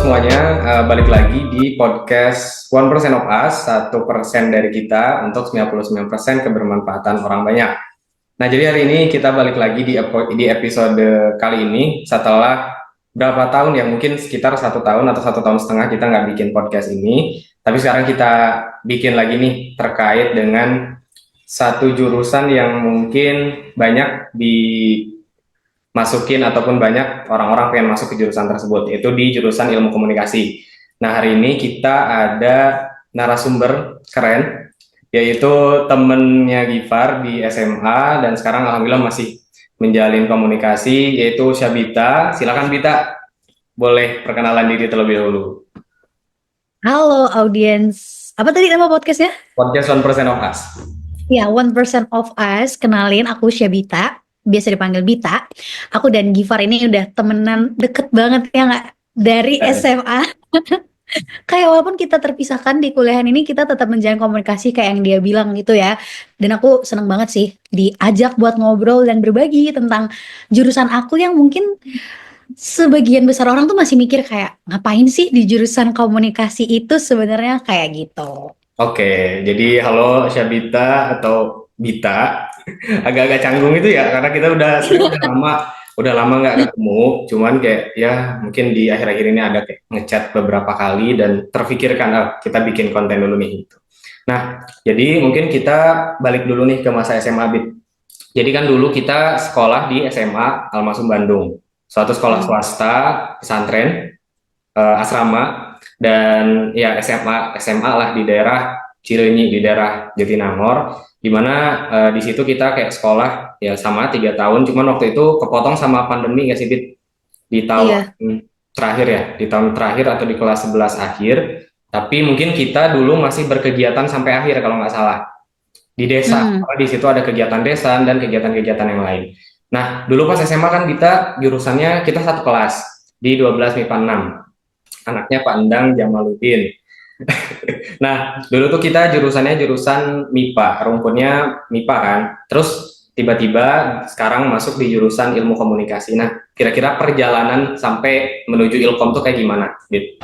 semuanya, balik lagi di podcast 1% of Us, 1% dari kita untuk 99% kebermanfaatan orang banyak. Nah, jadi hari ini kita balik lagi di episode kali ini setelah berapa tahun ya, mungkin sekitar 1 tahun atau 1,5 tahun kita nggak bikin podcast ini, tapi sekarang kita bikin lagi nih terkait dengan satu jurusan yang mungkin banyak masukin ataupun banyak orang-orang pengen masuk ke jurusan tersebut, yaitu di jurusan ilmu komunikasi. Nah, hari ini kita ada narasumber keren, yaitu temennya Gifar di SMA dan sekarang alhamdulillah masih menjalin komunikasi, yaitu Syabita. Silakan Bita, boleh perkenalan diri terlebih dahulu. Halo audiens, apa tadi nama podcastnya? Podcast 1% of Us. Ya, 1% of Us. Kenalin, aku Syabita, biasa dipanggil Bita. Aku dan Gifar ini udah temenan deket banget ya nggak? Dari SMA. Kayak walaupun kita terpisahkan di kuliahan ini, kita tetap menjalin komunikasi kayak yang dia bilang gitu ya. Dan aku seneng banget sih diajak buat ngobrol dan berbagi tentang jurusan aku yang mungkin sebagian besar orang tuh masih mikir kayak ngapain sih di jurusan komunikasi itu sebenarnya kayak gitu. Oke, jadi halo Syabita atau Bita. Agak-agak canggung itu ya, karena kita udah lama nggak ketemu. Cuman kayak ya mungkin di akhir-akhir ini ada kayak ngechat beberapa kali dan terfikirkan kita bikin konten dulu nih gitu. Nah, jadi mungkin kita balik dulu nih ke masa SMA, Bit. Jadi kan dulu kita sekolah di SMA Al-Masum Bandung, suatu sekolah swasta pesantren, asrama, dan ya SMA lah di daerah Cileunyi, di daerah Jatinangor, di mana di situ kita kayak sekolah ya sama 3 tahun, cuman waktu itu kepotong sama pandemi nggak sih, Dit? Di tahun Iya. terakhir ya, di tahun terakhir atau di kelas 11 akhir, tapi mungkin kita dulu masih berkegiatan sampai akhir kalau nggak salah di desa, Hmm. karena di situ ada kegiatan desa dan kegiatan-kegiatan yang lain. Nah, dulu pas SMA kan kita jurusannya kita satu kelas di 12 MIPA 6, anaknya Pak Endang Jamaluddin. Nah, dulu tuh kita jurusannya jurusan MIPA, rumputnya MIPA kan. Terus tiba-tiba sekarang masuk di jurusan ilmu komunikasi. Nah, kira-kira perjalanan sampai menuju Ilkom tuh kayak gimana, Dit?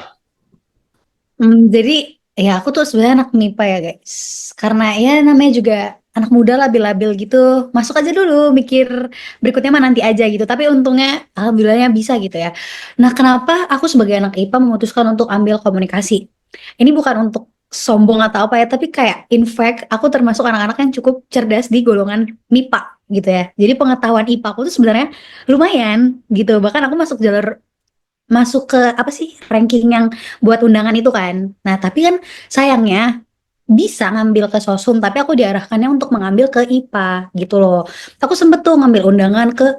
Jadi ya aku tuh sebenarnya anak MIPA ya guys. Karena ya namanya juga anak muda labil-labil gitu. Masuk aja dulu mikir berikutnya mah nanti aja gitu. Tapi untungnya alhamdulillahnya bisa gitu ya. Nah, kenapa aku sebagai anak IPA memutuskan untuk ambil komunikasi? Ini bukan untuk sombong atau apa ya, tapi kayak in fact aku termasuk anak-anak yang cukup cerdas di golongan MIPA gitu ya. Jadi pengetahuan IPA aku tuh sebenarnya lumayan gitu. Bahkan aku masuk ke apa sih ranking yang buat undangan itu kan. Nah, tapi kan sayangnya bisa ngambil ke Sosum, tapi aku diarahkannya untuk mengambil ke IPA gitu loh. Aku sempet tuh ngambil undangan ke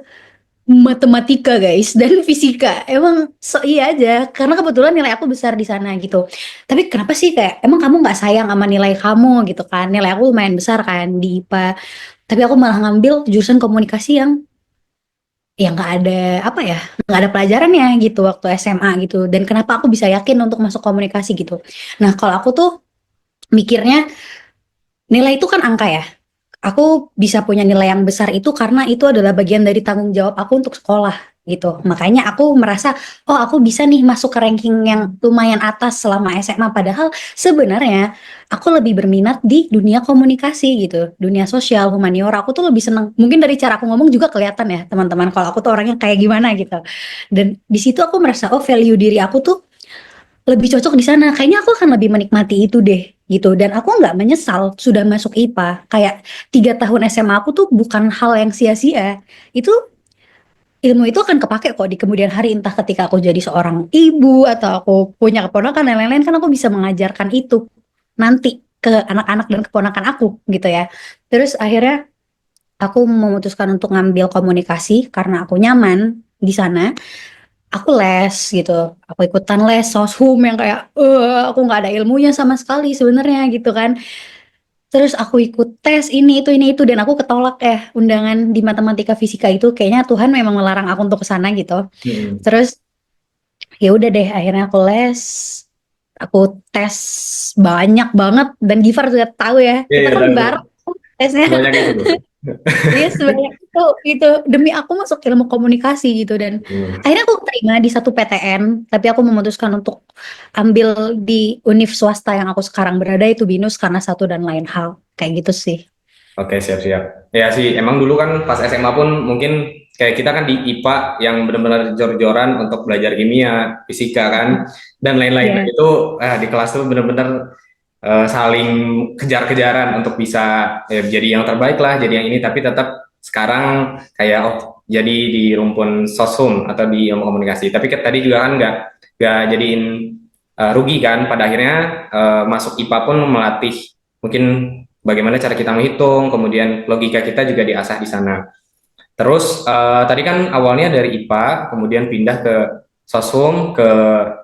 matematika guys dan fisika. Emang iya aja karena kebetulan nilai aku besar di sana gitu. Tapi kenapa sih kayak emang kamu nggak sayang sama nilai kamu gitu kan? Nilai aku lumayan besar kan di IPA. Tapi aku malah ngambil jurusan komunikasi yang nggak ada apa ya, nggak ada pelajarannya gitu waktu SMA gitu. Dan kenapa aku bisa yakin untuk masuk komunikasi gitu. Nah, kalau aku tuh mikirnya nilai itu kan angka ya. Aku bisa punya nilai yang besar itu karena itu adalah bagian dari tanggung jawab aku untuk sekolah gitu. Makanya aku merasa, oh aku bisa nih masuk ke ranking yang lumayan atas selama SMA. Padahal sebenarnya aku lebih berminat di dunia komunikasi gitu. Dunia sosial, humaniora, aku tuh lebih seneng. Mungkin dari cara aku ngomong juga kelihatan ya teman-teman kalau aku tuh orangnya kayak gimana gitu. Dan di situ aku merasa, oh value diri aku tuh lebih cocok di sana. Kayaknya aku akan lebih menikmati itu deh gitu. Dan aku nggak menyesal sudah masuk IPA. Kayak 3 tahun SMA aku tuh bukan hal yang sia-sia. Itu ilmu itu akan kepake kok di kemudian hari, entah ketika aku jadi seorang ibu atau aku punya keponakan dan lain-lain, kan aku bisa mengajarkan itu nanti ke anak-anak dan keponakan aku gitu ya. Terus akhirnya aku memutuskan untuk ngambil komunikasi karena aku nyaman di sana. Aku les gitu, aku ikutan les soshum yang kayak aku nggak ada ilmunya sama sekali sebenarnya gitu kan. Terus aku ikut tes ini itu dan aku ketolak ya undangan di matematika fisika itu. Kayaknya Tuhan memang melarang aku untuk ke sana gitu. Hmm. Terus ya udah deh, akhirnya aku les, aku tes banyak banget dan Gifar juga tahu ya, Iya, kita iya, kan tahu. bareng tesnya. Banyak itu tuh. Iya sebanyak itu demi aku masuk ilmu komunikasi gitu dan Hmm. akhirnya aku terima di satu PTN, tapi aku memutuskan untuk ambil di univ swasta yang aku sekarang berada itu BINUS karena satu dan lain hal kayak gitu sih. Oke, siap-siap. Ya sih, emang dulu kan pas SMA pun mungkin kayak kita kan di IPA yang benar-benar jor-joran untuk belajar kimia, fisika kan, dan lain-lain. Nah, Iya. itu di kelas tuh benar-benar saling kejar-kejaran untuk bisa jadi yang terbaik lah, jadi yang ini. Tapi tetap sekarang kayak jadi di rumpun soshum atau di ilmu komunikasi. Tapi tadi juga kan nggak jadiin rugi kan. Pada akhirnya masuk IPA pun melatih mungkin bagaimana cara kita menghitung, kemudian logika kita juga diasah di sana. Terus tadi kan awalnya dari IPA, kemudian pindah ke Sosum, ke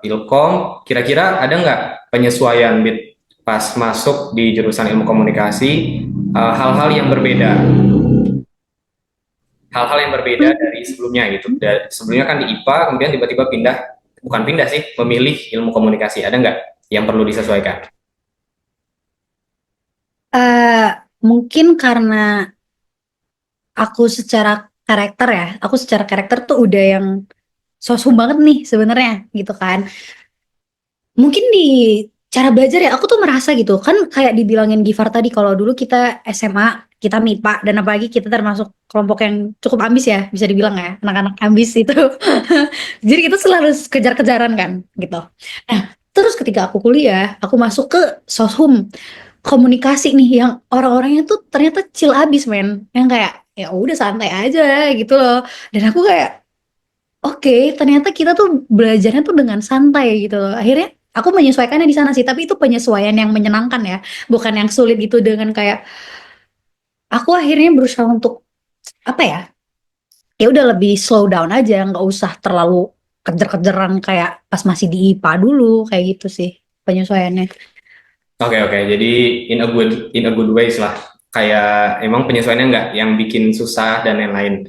Ilkom. Kira-kira ada nggak penyesuaian Bit pas masuk di jurusan ilmu komunikasi, hal-hal yang berbeda, hal-hal yang berbeda Hmm. dari sebelumnya gitu. Sebelumnya kan di IPA, kemudian tiba-tiba pindah, bukan pindah sih, memilih ilmu komunikasi. Ada nggak yang perlu disesuaikan? Eh, mungkin karena aku secara karakter ya, aku secara karakter tuh udah yang sosum banget nih sebenarnya gitu kan. Mungkin di cara belajar ya, aku tuh merasa gitu kan kayak dibilangin Gifar tadi kalau dulu kita SMA kita MIPA dan apalagi kita termasuk kelompok yang cukup ambis ya bisa dibilang ya anak-anak ambis itu. Jadi kita selalu kejar-kejaran kan gitu. Nah terus ketika aku kuliah aku masuk ke soshum komunikasi nih yang orang-orangnya tuh ternyata chill abis men yang kayak ya udah santai aja gitu loh dan aku kayak oke, ternyata kita tuh belajarnya tuh dengan santai gitu loh. Akhirnya aku menyesuaikannya di sana sih, tapi itu penyesuaian yang menyenangkan ya, bukan yang sulit gitu dengan kayak aku akhirnya berusaha untuk apa ya? Ya udah lebih slow down aja, nggak usah terlalu kejar-kejaran kayak pas masih di IPA dulu kayak gitu sih penyesuaiannya. Oke, oke, jadi in a good ways lah. Kayak emang penyesuaiannya nggak yang bikin susah dan lain-lain.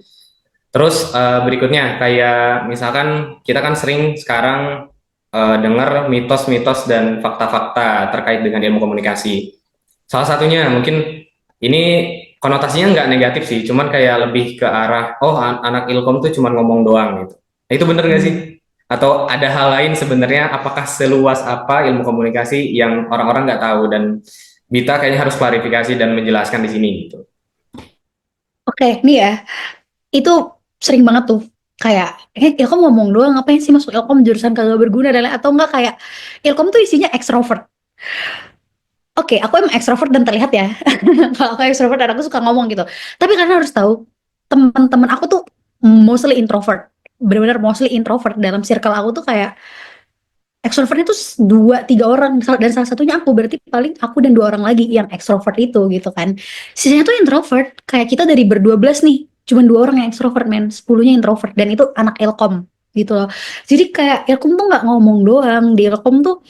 Terus berikutnya kayak misalkan kita kan sering sekarang dengar mitos-mitos dan fakta-fakta terkait dengan ilmu komunikasi. Salah satunya mungkin ini konotasinya nggak negatif sih, cuman kayak lebih ke arah oh anak ilkom tuh cuman ngomong doang gitu. Nah, itu bener nggak sih? Hmm. Atau ada hal lain sebenarnya? Apakah seluas apa ilmu komunikasi yang orang-orang nggak tahu dan Bita kayaknya harus klarifikasi dan menjelaskan di sini gitu. Oke, nih ya, itu sering banget tuh kayak Ilkom ngomong doang ngapain sih masuk Ilkom jurusan kagak berguna dan lain- atau enggak kayak Ilkom tuh isinya ekstrovert. Oke, aku emang ekstrovert dan terlihat ya. Kalau aku ekstrovert dan aku suka ngomong gitu. Tapi karena harus tahu, teman-teman aku tuh mostly introvert. Benar-benar mostly introvert. Dalam circle aku tuh kayak extrovertnya tuh dua, tiga orang. Dan salah satunya aku. Berarti paling aku dan dua orang lagi yang extrovert itu gitu kan. Sisanya tuh introvert. Kayak kita dari berdua belas nih. Cuman dua orang yang extrovert, men. 10-nya introvert. Dan itu anak Ilkom gitu loh. Jadi kayak Ilkom tuh nggak ngomong doang. Di Ilkom tuh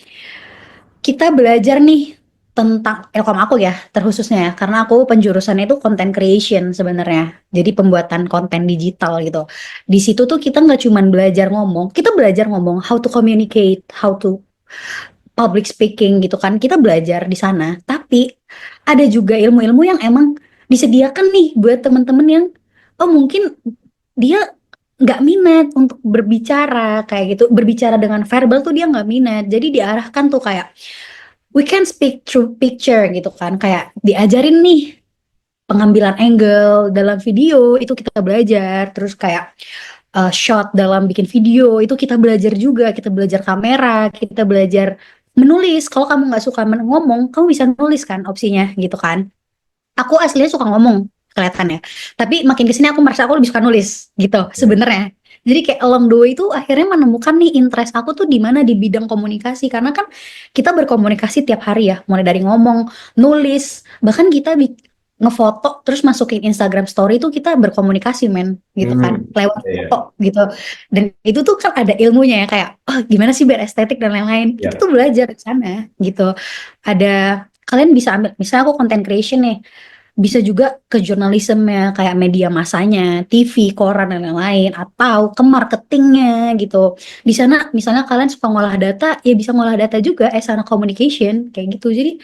kita belajar nih tentang Ilkom aku ya terkhususnya ya karena aku penjurusannya itu content creation sebenarnya jadi pembuatan konten digital gitu di situ tuh kita nggak cuman belajar ngomong kita belajar ngomong how to communicate how to public speaking gitu kan kita belajar di sana tapi ada juga ilmu-ilmu yang emang disediakan nih buat temen-temen yang oh mungkin dia nggak minat untuk berbicara kayak gitu berbicara dengan verbal tuh dia nggak minat jadi diarahkan tuh kayak we can speak through picture gitu kan kayak diajarin nih pengambilan angle dalam video itu kita belajar terus kayak shot dalam bikin video itu kita belajar juga kita belajar kamera kita belajar menulis kalau kamu nggak suka ngomong kamu bisa nulis kan opsinya gitu kan aku aslinya suka ngomong kelihatannya tapi makin kesini aku merasa aku lebih suka nulis gitu sebenarnya jadi kayak along the way itu akhirnya menemukan nih interest aku tuh di mana di bidang komunikasi karena kan kita berkomunikasi tiap hari ya mulai dari ngomong nulis bahkan kita ngefoto terus masukin Instagram story itu kita berkomunikasi men gitu kan lewat Iya, foto gitu dan itu tuh kan ada ilmunya ya kayak oh gimana sih biar estetik dan lain-lain kita iya. tuh belajar di sana gitu ada kalian bisa ambil misalnya aku content creation nih bisa juga ke jurnalisme ya kayak media masanya, TV, koran dan lain-lain atau ke marketingnya gitu. Di sana misalnya kalian suka ngolah data, ya bisa ngolah data juga as a communication kayak gitu. Jadi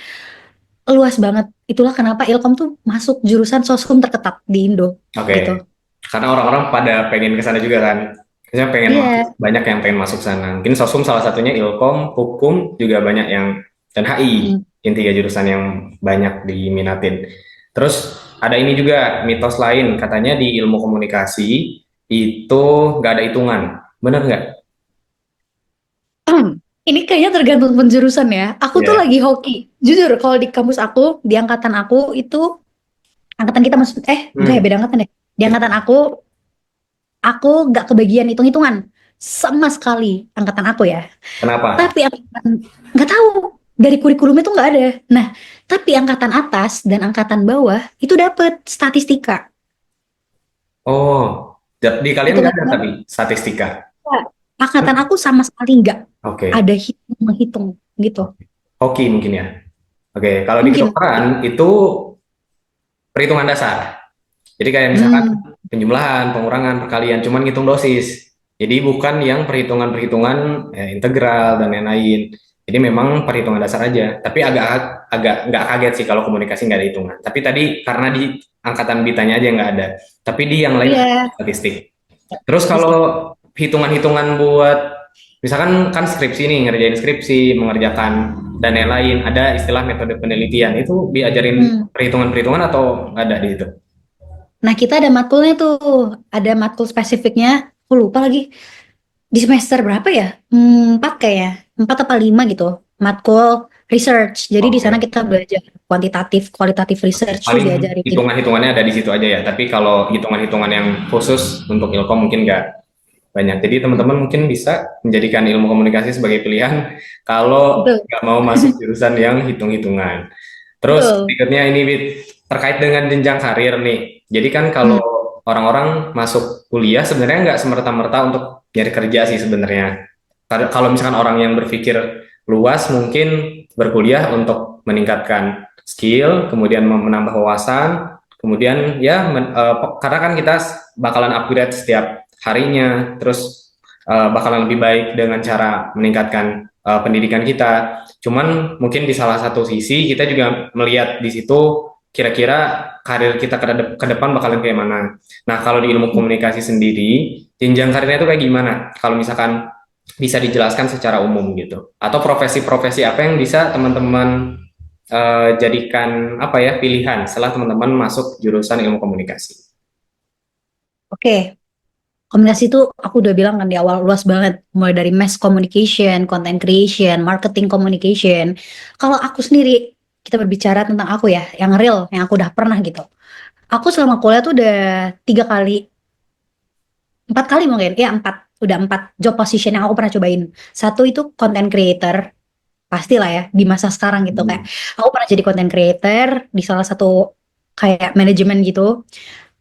luas banget. Itulah kenapa Ilkom tuh masuk jurusan soskum terketat di Indo Oke. gitu. Karena orang-orang pada pengen ke sana juga kan. Misalnya pengen masuk, Iya. banyak yang pengen masuk sana. Mungkin Sosum salah satunya, Ilkom, Hukum juga banyak yang, dan HI, Mm. yang tiga jurusan yang banyak diminatin. Terus ada ini juga mitos lain, katanya di ilmu komunikasi itu nggak ada hitungan. Bener nggak? Ini kayaknya tergantung penjurusan ya. Aku tuh Iya. lagi hoki. Jujur, kalau di kampus aku, di angkatan aku itu, angkatan kita maksud, enggak ya, Hmm. beda angkatan deh. Di angkatan aku nggak kebagian hitung-hitungan sama sekali angkatan aku ya. Kenapa? Tapi angkatan nggak tahu dari kurikulumnya tuh nggak ada. Nah, tapi angkatan atas dan angkatan bawah itu dapet statistika. Oh, di kalian nggak ada Hitung-hitungan. tapi statistika. Angkatan aku sama sekali nggak Oke. ada hitung menghitung gitu. Hoki mungkin ya. Oke, kalau di Mungkin. kedokteran itu perhitungan dasar. Jadi kayak misalkan Hmm, penjumlahan, pengurangan, perkalian, cuman ngitung dosis. Jadi bukan yang perhitungan-perhitungan integral dan lain-lain. Jadi memang perhitungan dasar aja. Tapi agak agak nggak kaget sih kalau komunikasi nggak ada hitungan. Tapi tadi karena di angkatan bitanya aja nggak ada. Tapi di yang lain ada iya. statistik. Terus kalau Statistik. hitungan-hitungan buat misalkan kan skripsi nih, ngerjain skripsi, mengerjakan dan lain-lain, ada istilah metode penelitian. Itu diajarin Hmm. perhitungan-perhitungan atau nggak ada di itu? Nah, kita ada matkulnya tuh, ada matkul spesifiknya. Aku lupa lagi di semester berapa ya? Empat kayaknya, empat apa lima gitu. Matkul research. Jadi di sana Oke. kita belajar kuantitatif, kualitatif research tuh Paling diajarin. Jadi, hitungan-hitungannya ada di situ aja ya. Tapi kalau hitungan-hitungan yang khusus untuk ilkom mungkin nggak banyak. Jadi teman-teman mungkin bisa menjadikan ilmu komunikasi sebagai pilihan kalau betul, nggak mau masuk jurusan yang hitung-hitungan. Terus betul. berikutnya ini Wit, terkait dengan jenjang karir nih. Jadi kan kalau Hmm, orang-orang masuk kuliah sebenarnya nggak semerta-merta untuk nyari kerja sih sebenarnya. Kalau misalkan orang yang berpikir luas mungkin berkuliah untuk meningkatkan skill, kemudian menambah wawasan, kemudian ya karena kan kita bakalan upgrade setiap harinya, terus bakalan lebih baik dengan cara meningkatkan pendidikan kita. Cuman mungkin di salah satu sisi kita juga melihat di situ kira-kira karir kita ke depan bakalan kayak mana. Nah, kalau di ilmu komunikasi sendiri, jenjang karirnya itu kayak gimana? Kalau misalkan bisa dijelaskan secara umum gitu. Atau profesi-profesi apa yang bisa teman-teman jadikan apa ya pilihan setelah teman-teman masuk jurusan ilmu komunikasi. oke. Komunikasi itu aku udah bilang kan di awal luas banget. Mulai dari mass communication, content creation, marketing communication. Kalau aku sendiri, kita berbicara tentang aku ya, yang real, yang aku udah pernah gitu. Aku selama kuliah tuh udah 3 kali, 4 kali mungkin, ya empat, udah 4 job position yang aku pernah cobain. Satu itu content creator, pastilah ya di masa sekarang gitu kayak Hmm. aku pernah jadi content creator di salah satu kayak manajemen gitu.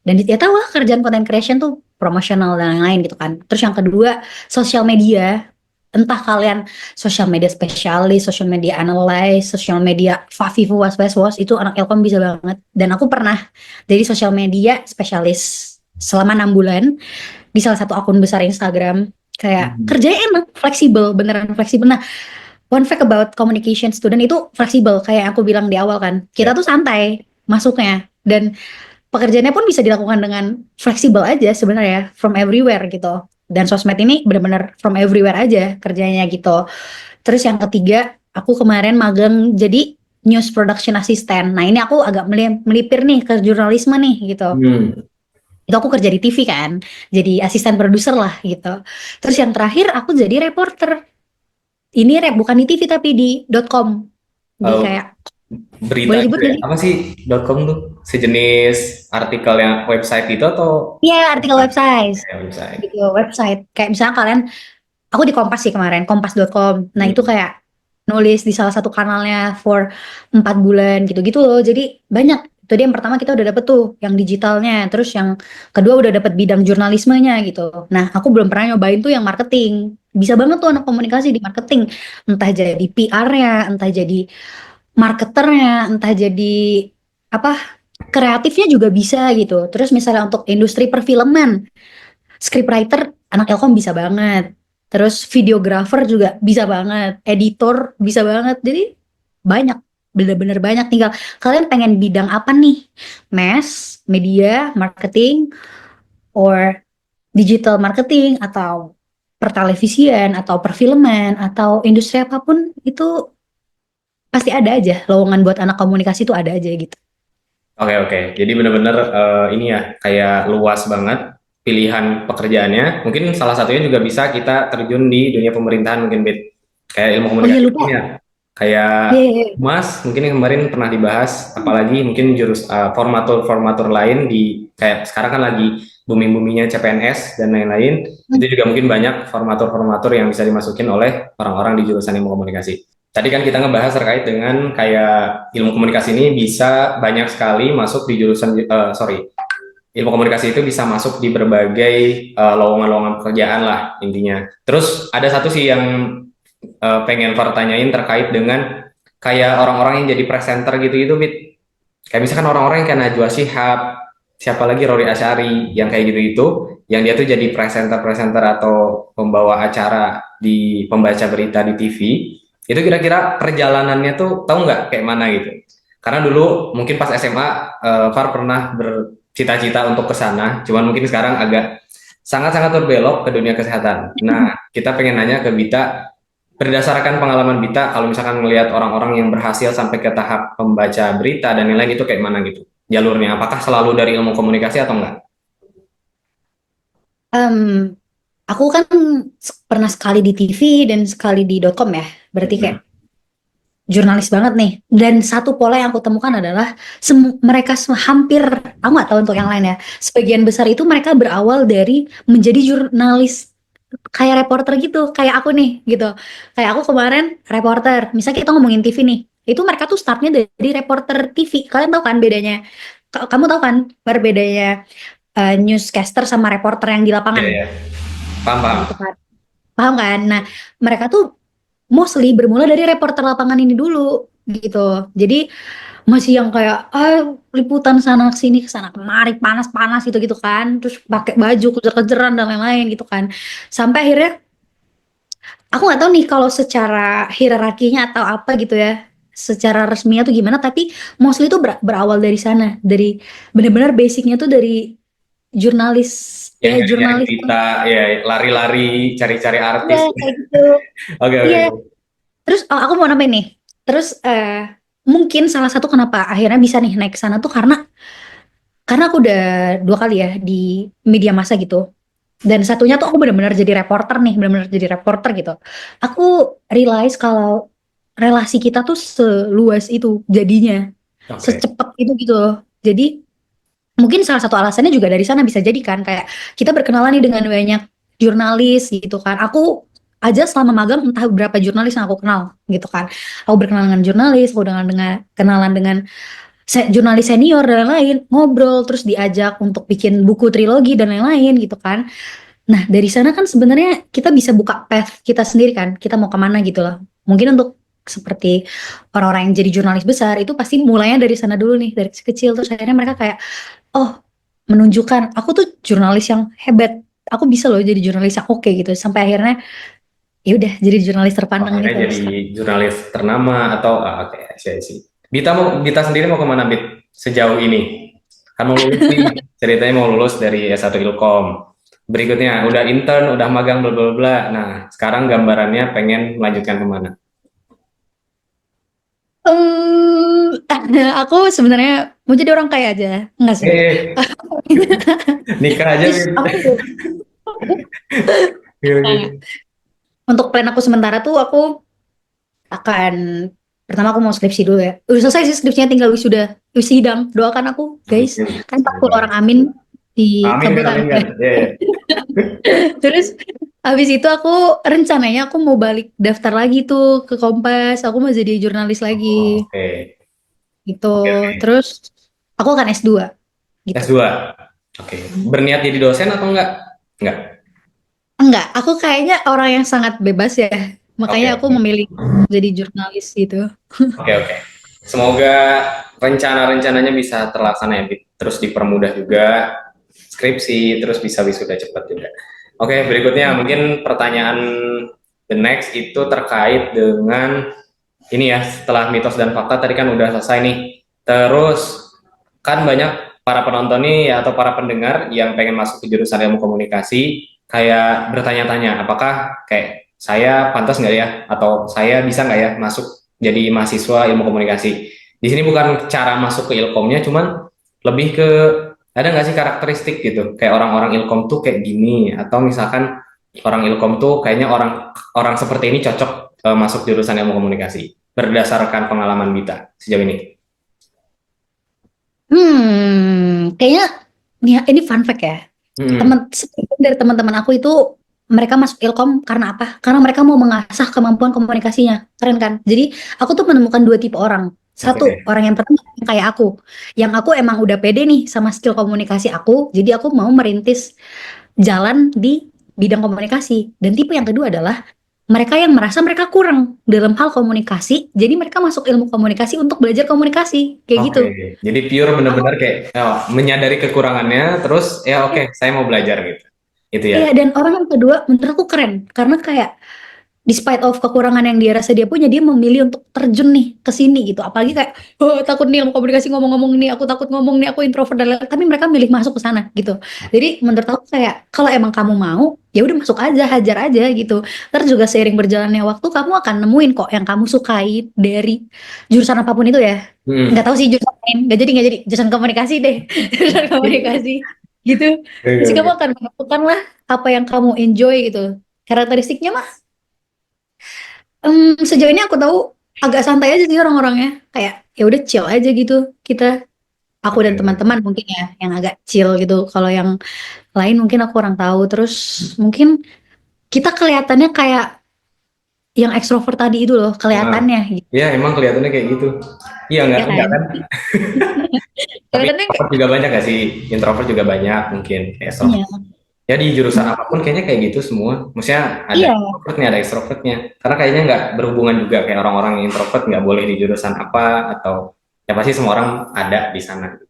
Dan ya tahu lah kerjaan content creation tuh promosional dan lain-lain gitu kan. Terus yang kedua, sosial media. Entah kalian social media spesialis, social media analyst, social media fafifu was was was itu anak Elkom bisa banget. Dan aku pernah jadi social media spesialis selama 6 bulan di salah satu akun besar Instagram. Kayak Hmm. kerjanya enak, fleksibel, beneran fleksibel. Nah, one fact about communication student itu fleksibel kayak aku bilang di awal kan. Ya. Kita tuh santai masuknya dan pekerjaannya pun bisa dilakukan dengan fleksibel aja sebenarnya from everywhere gitu. Dan sosmed ini benar-benar from everywhere aja kerjanya gitu. Terus yang ketiga, aku kemarin magang jadi news production assistant. Nah, ini aku agak melipir nih ke jurnalisme nih gitu. Hmm. Itu aku kerja di TV kan, jadi asisten produser lah gitu. Terus yang terakhir aku jadi reporter. Ini bukan di TV tapi di .com. Di Oh, kayak berita boleh gitu disebut ya. gak sih? Apa sih .com tuh? Sejenis artikel yang website itu atau Iya, artikel bukan? website. Ya, website. Gitu, website. Kayak misalnya kalian, aku di Kompas sih kemarin, kompas.com. Nah, itu Hmm. kayak nulis di salah satu kanalnya for 4 bulan gitu-gitu loh. Jadi banyak. Itu dia yang pertama kita udah dapet tuh yang digitalnya. Terus yang kedua udah dapet bidang jurnalismenya gitu. Nah, aku belum pernah nyobain tuh yang marketing. Bisa banget tuh anak komunikasi di marketing. Entah jadi PR-nya, entah jadi marketernya, entah jadi apa kreatifnya juga bisa gitu. Terus misalnya untuk industri perfilman, scriptwriter anak Elkom bisa banget. Terus videographer juga bisa banget, editor bisa banget. Jadi banyak bener-bener banyak, tinggal kalian pengen bidang apa nih? Mass, media, marketing, or digital marketing, atau pertelevisian, atau perfilman, atau industri apapun itu pasti ada aja lowongan buat anak komunikasi itu ada aja gitu. Oke, oke. Jadi benar-benar ini ya, kayak luas banget pilihan pekerjaannya. Mungkin salah satunya juga bisa kita terjun di dunia pemerintahan mungkin, Bet. Kayak ilmu Oh iya komunikasi lupa. ini ya. Kayak Iya, iya, iya. Mas, mungkin yang kemarin pernah dibahas, apalagi mungkin jurus formatur-formatur lain di kayak sekarang kan lagi booming-boomingnya CPNS dan lain-lain. Hmm. Itu juga mungkin banyak formatur-formatur yang bisa dimasukin oleh orang-orang di jurusan ilmu komunikasi. Tadi kan kita ngebahas terkait dengan kayak ilmu komunikasi ini bisa banyak sekali masuk di jurusan, ilmu komunikasi itu bisa masuk di berbagai lowongan-lowongan pekerjaan lah intinya. Terus ada satu sih yang pengen pertanyain terkait dengan kayak orang-orang yang jadi presenter gitu-gitu, Bit. Kayak misalkan orang-orang yang kayak Najwa Shihab, siapa lagi Rory Asyari, yang kayak gitu-gitu, yang dia tuh jadi presenter-presenter atau pembawa acara di pembaca berita di TV, itu kira-kira perjalanannya tuh tahu nggak kayak mana gitu? Karena dulu mungkin pas SMA, Far pernah bercita-cita untuk ke sana, cuman mungkin sekarang agak sangat-sangat berbelok ke dunia kesehatan. Nah, kita pengen nanya ke Bita, berdasarkan pengalaman Bita, kalau misalkan melihat orang-orang yang berhasil sampai ke tahap pembaca berita dan lain-lain itu kayak mana gitu? Jalurnya, apakah selalu dari ilmu komunikasi atau enggak? Em, aku kan pernah sekali di TV dan sekali di .com ya. Berarti kayak Mhm. jurnalis banget nih. Dan satu pola yang aku temukan adalah mereka hampir, aku nggak tahu untuk yang lain ya. Sebagian besar itu mereka berawal dari menjadi jurnalis kayak reporter gitu, kayak aku nih gitu. Kayak aku kemarin reporter. Misalnya kita ngomongin TV nih, itu mereka tuh startnya dari reporter TV. Kalian tahu kan bedanya? Kamu tahu kan berbedanya newscaster sama reporter yang di Iya, lapangan ya. Paham, paham. gitu kan? Paham kan? Nah, mereka tuh mostly bermula dari reporter lapangan ini dulu gitu. Jadi masih yang kayak liputan sana sini ke sana kemari panas-panas gitu-gitu kan. Terus pakai baju kejer-kejeran dan lain-lain gitu kan. Sampai akhirnya aku nggak tahu nih kalau secara hierarkinya atau apa gitu ya. Secara resminya tuh gimana, tapi mostly tuh berawal dari sana, dari benar-benar basicnya tuh dari jurnalis, Yang ya nyari-nyari jurnalis. berita, ya lari-lari, cari-cari Iya artis. kayak gitu. Oke, oke. Iya. Terus aku mau nambahin nih. Terus mungkin salah satu kenapa akhirnya bisa nih naik ke sana tuh karena aku udah 2 kali ya di media massa gitu. Dan satunya tuh aku benar-benar jadi reporter nih, benar-benar jadi reporter gitu. Aku realize kalau relasi kita tuh seluas itu jadinya, Oke. secepat itu gitu loh. Jadi mungkin salah satu alasannya juga dari sana bisa jadi kan kayak kita berkenalan nih dengan banyak jurnalis gitu kan. Aku aja selama magang entah berapa jurnalis yang aku kenal gitu kan. Aku berkenalan dengan jurnalis, aku dengan kenalan dengan jurnalis senior dan lain-lain, ngobrol terus diajak untuk bikin buku trilogi dan lain-lain gitu kan. Nah, dari sana kan sebenarnya kita bisa buka path kita sendiri kan. Kita mau kemana gitu loh. Mungkin untuk seperti orang-orang yang jadi jurnalis besar itu pasti mulainya dari sana dulu nih, dari kecil terus akhirnya mereka kayak oh, menunjukkan aku tuh jurnalis yang hebat. Aku bisa loh jadi jurnalis yang oke gitu. Sampai akhirnya ya udah jadi jurnalis terpandang Akhirnya gitu jadi sekarang. juralis ternama atau oke, sih. Bita sendiri mau kemana, Bit? Sejauh ini? Kan mau lulus nih, ceritanya mau lulus dari S1 Ilkom. Berikutnya udah intern, udah magang bla bla bla. Nah, sekarang gambarannya pengen melanjutkan kemana? Aku sebenarnya mau jadi orang kaya aja, enggak sih. Eh, nikah aja, Terus Bit. aku enggak. Untuk plan aku sementara tuh aku akan pertama aku mau skripsi dulu ya. Udah selesai sih skripsinya tinggal wisidang. Doakan aku, guys. Amin. Kan 40 Semoga. orang amin Amin kan, amin dikabulkan. kan. Ya, ya. Terus habis itu aku rencananya aku mau balik daftar lagi tuh ke Kompas. Aku mau jadi jurnalis Oh, lagi oke. gitu. Oke, oke. Terus aku akan S2 gitu. S2. Oke. Berniat jadi dosen atau enggak? Enggak. Enggak, aku kayaknya orang yang sangat bebas ya. Oke, Makanya aku oke. memilih jadi jurnalis gitu. Oke, oke. Semoga rencana-rencananya bisa terlaksana ya, Bit. Terus dipermudah juga skripsi, terus bisa wisuda cepat juga. Oke, berikutnya mungkin pertanyaan the next itu terkait dengan ini ya, setelah mitos dan fakta tadi kan udah selesai nih. Terus kan banyak para penonton nih atau para pendengar yang pengen masuk ke jurusan ilmu komunikasi, kayak bertanya-tanya, apakah kayak saya pantas nggak ya, atau saya bisa nggak ya masuk jadi mahasiswa ilmu komunikasi. Di sini bukan cara masuk ke ilkomnya, cuman lebih ke ada nggak sih karakteristik gitu, kayak orang-orang ilkom tuh kayak gini, atau misalkan orang ilkom tuh kayaknya orang orang seperti ini cocok masuk jurusan ilmu komunikasi berdasarkan pengalaman Bita sejauh ini. Kayaknya nih ini fun fact ya. Hmm, Sebagian dari teman-teman aku itu mereka masuk Ilkom karena apa? Karena mereka mau mengasah kemampuan komunikasinya. Keren kan? Jadi aku tuh menemukan dua tipe orang. Satu, oke. orang yang pertama yang kayak aku. Yang aku emang udah pede nih sama skill komunikasi aku. Jadi aku mau merintis jalan di bidang komunikasi. Dan tipe yang kedua adalah mereka yang merasa mereka kurang dalam hal komunikasi. Jadi mereka masuk ilmu komunikasi untuk belajar komunikasi. Kayak gitu. Oke, jadi pure bener-bener kayak menyadari kekurangannya, terus ya oke, saya mau belajar gitu. Itu ya. Iya, dan orang yang kedua menurut aku keren karena kayak despite of kekurangan yang dia rasa dia punya, dia memilih untuk terjun nih ke sini gitu. Apalagi kayak, oh takut nih ilmu komunikasi ngomong-ngomong nih, aku takut ngomong nih, aku introvert dan lain-lain. Tapi mereka milih masuk ke sana gitu. Jadi menurut aku kayak kalau emang kamu mau, ya udah masuk aja, hajar aja gitu. Ntar juga seiring berjalannya waktu kamu akan nemuin kok yang kamu sukai dari jurusan apapun itu ya. Nggak Hmm. tahu sih jurusan lain, nggak jadi jurusan komunikasi deh, jurusan komunikasi gitu. Oke, Terus kamu oke. akan menemukan lah apa yang kamu enjoy gitu. Karakteristiknya mah sejauh ini aku tahu agak santai aja sih orang-orangnya. Kayak ya udah chill aja gitu kita. Aku dan Oke. teman-teman mungkin ya yang agak chill gitu. Kalau yang lain mungkin aku kurang tahu. Terus mungkin kita kelihatannya kayak yang ekstrovert tadi itu loh, Nah, kelihatannya gitu. ya emang kelihatannya kayak gitu. Iya Ya enggak kan? kan? Tapi Kelihatannya kayak introvert juga banyak gak sih? Introvert juga banyak mungkin kayak extrovert. iya. Ya di jurusan apapun kayaknya kayak gitu semua. Maksudnya ada Iya, introvertnya, ada extrovertnya. Karena kayaknya nggak berhubungan juga kayak orang-orang yang introvert nggak boleh di jurusan apa, atau ya pasti semua orang ada di sana.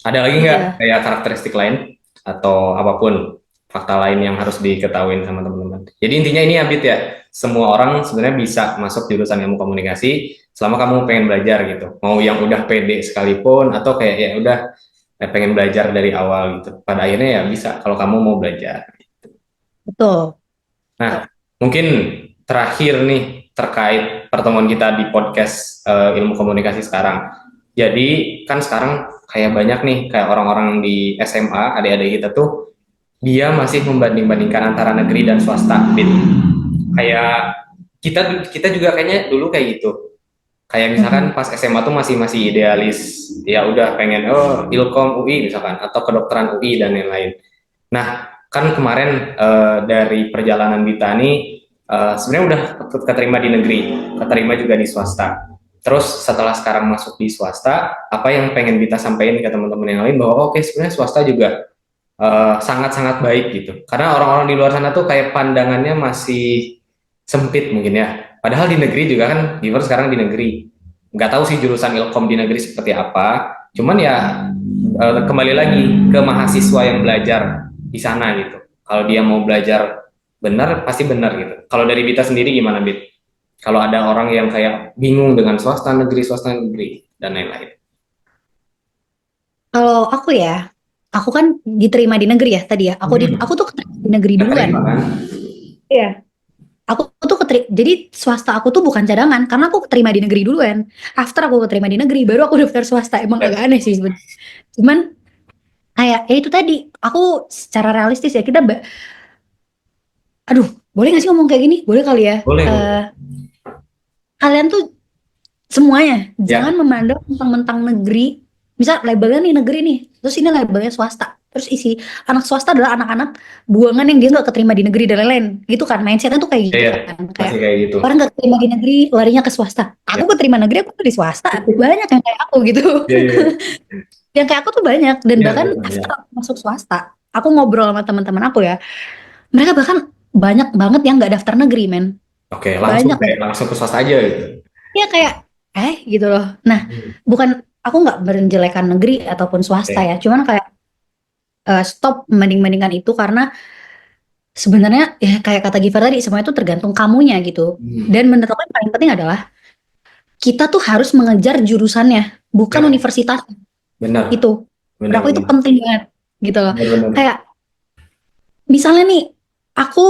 Ada lagi nggak iya. kayak karakteristik lain atau apapun fakta lain yang harus diketahui sama teman-teman. Jadi intinya ini Abid ya, semua orang sebenarnya bisa masuk jurusan ilmu komunikasi selama kamu pengen belajar gitu. Mau yang udah pede sekalipun atau kayak ya udah pengen belajar dari awal gitu. Pada akhirnya ya bisa kalau kamu mau belajar. Betul. Nah, mungkin terakhir nih terkait pertemuan kita di podcast ilmu komunikasi sekarang. Jadi kan sekarang kayak banyak nih kayak orang-orang di SMA, adik-adik kita tuh dia masih membanding-bandingkan antara negeri dan swasta. Kayak kita kita juga kayaknya dulu kayak gitu. Kayak misalkan Mm-mm. pas SMA tuh masih masih idealis, ya udah pengen oh Ilkom UI misalkan atau kedokteran UI dan lain-lain. Nah, kan kemarin dari perjalanan Dita ini sebenarnya udah keterima di negeri, keterima juga di swasta. Terus setelah sekarang masuk di swasta, apa yang pengen Dita sampaikan ke teman-teman yang lain bahwa oke, sebenarnya swasta juga sangat-sangat baik gitu. Karena orang-orang di luar sana tuh kayak pandangannya masih sempit mungkin ya. Padahal di negeri juga kan, Giver sekarang di negeri. Nggak tahu sih jurusan Ilkom di negeri seperti apa. Cuman ya kembali lagi ke mahasiswa yang belajar di sana gitu. Kalau dia mau belajar benar, pasti benar gitu. Kalau dari Bita sendiri gimana, Bit? Kalau ada orang yang kayak bingung dengan swasta negeri, dan lain-lain. Kalau aku ya, aku kan diterima di negeri ya tadi ya. Aku Hmm, tuh keterima di negeri duluan. keterima kan? Iya. Aku tuh jadi swasta aku tuh bukan cadangan karena aku keterima di negeri duluan. After aku keterima di negeri baru aku daftar swasta. Emang agak Ya, aneh sih sebenarnya. Cuman kayak ya itu tadi aku secara realistis ya aduh boleh gak sih ngomong kayak gini? Boleh kali ya. boleh, Eh boleh. Kalian tuh semuanya jangan Ya, memandang mentang-mentang negeri. Misal labelnya nih negeri nih, terus ini labelnya swasta. Terus isi anak swasta adalah anak-anak buangan yang dia nggak keterima di negeri dan lain-lain. Gitu kan mindsetnya tuh kayak ya, gitu ya. kan. Kayak Masih kayak gitu. orang nggak keterima di negeri larinya ke swasta. Ya, Aku keterima negeri aku tuh di swasta. Banyak yang kayak aku gitu. ya, ya. Yang kayak aku tuh banyak dan Ya, bahkan ya. after aku masuk swasta, aku ngobrol sama teman-teman aku ya. Mereka bahkan banyak banget yang nggak daftar negeri, men. Oke, langsung Banyak kayak banget. langsung ke swasta aja gitu. Ya kayak gitu loh. Nah, Hmm, bukan aku nggak menjelekan negeri ataupun swasta oke. ya. Cuman kayak stop membanding-bandingkan itu karena sebenarnya ya kayak kata Giver tadi semuanya itu tergantung kamunya gitu. Hmm, Dan menurut aku yang paling penting adalah kita tuh harus mengejar jurusannya, bukan Ya, universitas benar, itu. Menurut benar, aku itu benar, penting banget gitu loh. benar, benar. Kayak misalnya nih, aku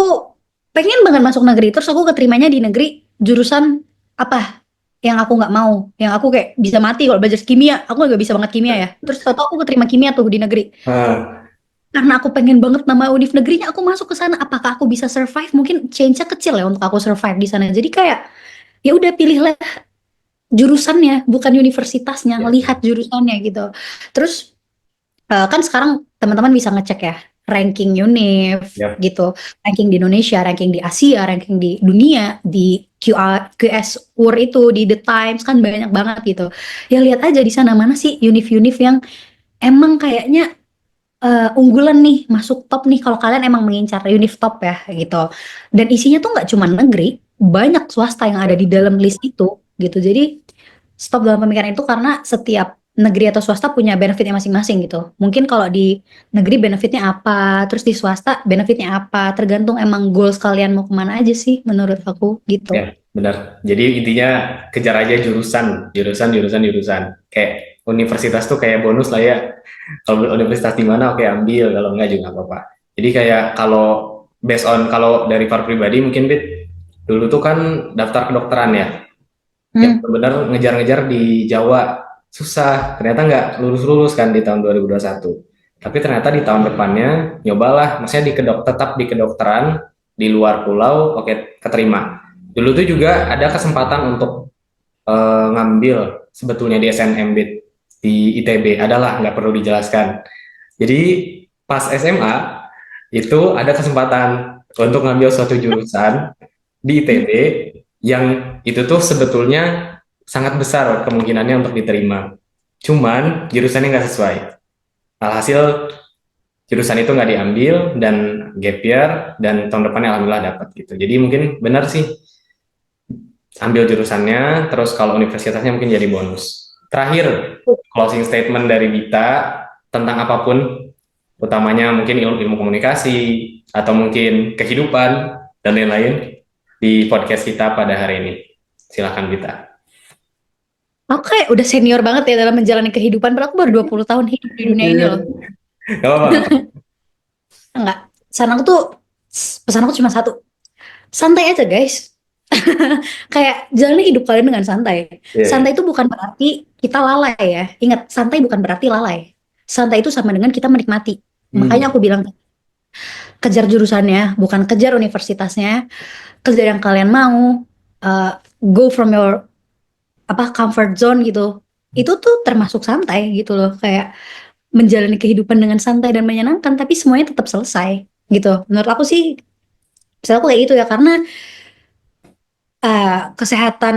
pengen banget masuk negeri, terus aku keterimanya di negeri jurusan apa yang aku nggak mau, yang aku kayak bisa mati kalau belajar kimia, aku nggak bisa banget kimia ya. Terus tau aku keterima kimia tuh di negeri. Ah, Karena aku pengen banget nama univ negerinya, aku masuk ke sana. Apakah aku bisa survive? Mungkin change-nya kecil ya untuk aku survive di sana. Jadi kayak ya udah pilihlah jurusannya, bukan universitasnya, ya, lihat jurusannya gitu. Terus kan sekarang teman-teman bisa ngecek ya ranking univ ya, gitu, ranking di Indonesia, ranking di Asia, ranking di dunia, di QS World itu, di The Times kan banyak banget gitu. Ya lihat aja di sana mana sih univ-univ yang emang kayaknya unggulan nih, masuk top nih kalau kalian emang mengincar univ top ya gitu. Dan isinya tuh nggak cuma negeri, banyak swasta yang ada ya. di dalam list itu gitu. Jadi stop dalam pemikiran itu karena setiap negeri atau swasta punya benefitnya masing-masing gitu. Mungkin kalau di negeri benefitnya apa, terus di swasta benefitnya apa, tergantung emang goals kalian mau kemana aja sih menurut aku gitu. Ya, benar. Jadi intinya kejar aja jurusan, jurusan, jurusan, jurusan. Kayak universitas tuh kayak bonus lah ya. Kalau universitas di mana oke ambil, kalau enggak juga nggak apa-apa. Jadi kayak kalau based on kalau dari Far pribadi mungkin Bit dulu tuh kan daftar kedokteran ya. Yang Hmm. benar ngejar-ngejar di Jawa susah. Ternyata nggak lulus-lulus kan di tahun 2021. Tapi ternyata di tahun depannya nyobalah, maksudnya tetap di kedokteran di luar pulau, oke keterima. Dulu tuh juga ada kesempatan untuk ngambil sebetulnya di SNM di ITB, adalah nggak perlu dijelaskan. Jadi pas SMA itu ada kesempatan untuk ngambil suatu jurusan di ITB yang itu tuh sebetulnya sangat besar kemungkinannya untuk diterima. Cuman jurusannya nggak sesuai. Alhasil jurusan itu nggak diambil dan gap year dan tahun depannya alhamdulillah dapat gitu. Jadi mungkin benar sih ambil jurusannya, terus kalau universitasnya mungkin jadi bonus. Terakhir, closing statement dari Bita tentang apapun, utamanya mungkin ilmu komunikasi, atau mungkin kehidupan, dan lain-lain, di podcast kita pada hari ini. Silahkan Bita. Aku kayak udah senior banget ya dalam menjalani kehidupan, padahal aku baru 20 tahun hidup di dunia ini loh. Gak apa-apa. Enggak, pesan aku cuma satu, santai aja guys. Kayak jalani hidup kalian dengan santai. Iya, iya. Santai itu bukan berarti kita lalai ya. Ingat, santai bukan berarti lalai. Santai itu sama dengan kita menikmati. Makanya Hmm, aku bilang, kejar jurusannya, bukan kejar universitasnya. Kejar yang kalian mau. Go from your comfort zone gitu. Itu tuh termasuk santai gitu loh. Kayak menjalani kehidupan dengan santai dan menyenangkan, tapi semuanya tetap selesai gitu. Menurut aku sih, misalnya aku kayak gitu ya, karena kesehatan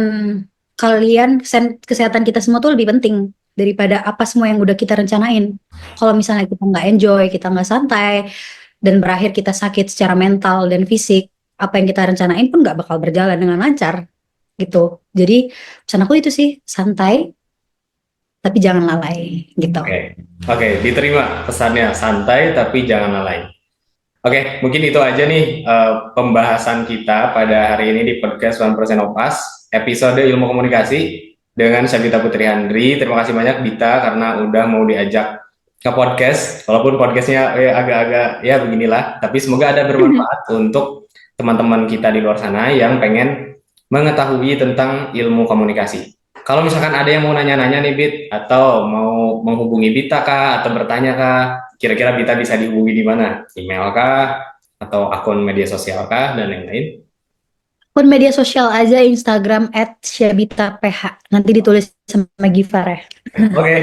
kalian, kesehatan kita semua tuh lebih penting daripada apa semua yang udah kita rencanain. Kalau misalnya kita nggak enjoy, kita nggak santai, dan berakhir kita sakit secara mental dan fisik, apa yang kita rencanain pun nggak bakal berjalan dengan lancar gitu. Jadi pesan aku itu sih, santai tapi jangan lalai gitu. oke. Oke, diterima pesannya. Santai tapi jangan lalai. Oke, mungkin itu aja nih pembahasan kita pada hari ini di podcast 1% of Us, episode ilmu komunikasi dengan Sabita Putri Handri. Terima kasih banyak Bita karena udah mau diajak ke podcast, walaupun podcastnya agak-agak ya beginilah, tapi semoga ada bermanfaat untuk teman-teman kita di luar sana yang pengen mengetahui tentang ilmu komunikasi. Kalau misalkan ada yang mau nanya-nanya nih Bit, atau mau menghubungi Bita kah, atau bertanya kah, kira-kira Bita bisa dihubungi di mana? Email kah? Atau akun media sosial kah? Dan lain-lain. Pun media sosial aja, Instagram @syabitaph. Nanti ditulis sama Gifar ya. Oke,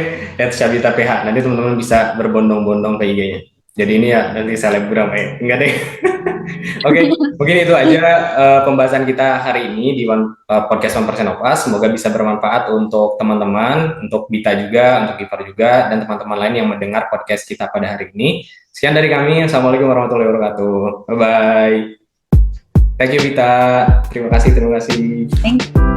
Syabita PH. Nanti teman-teman bisa berbondong-bondong ke IG-nya. Jadi ini ya nanti selebgram. Enggak deh. Oke, mungkin itu aja pembahasan kita hari ini di podcast 1% of Us. Semoga bisa bermanfaat untuk teman-teman, untuk Bita juga, untuk Gifar juga, dan teman-teman lain yang mendengar podcast kita pada hari ini. Sekian dari kami. Assalamualaikum warahmatullahi wabarakatuh. Bye-bye. Thank you, Bita. Terima kasih, terima kasih. Thank you.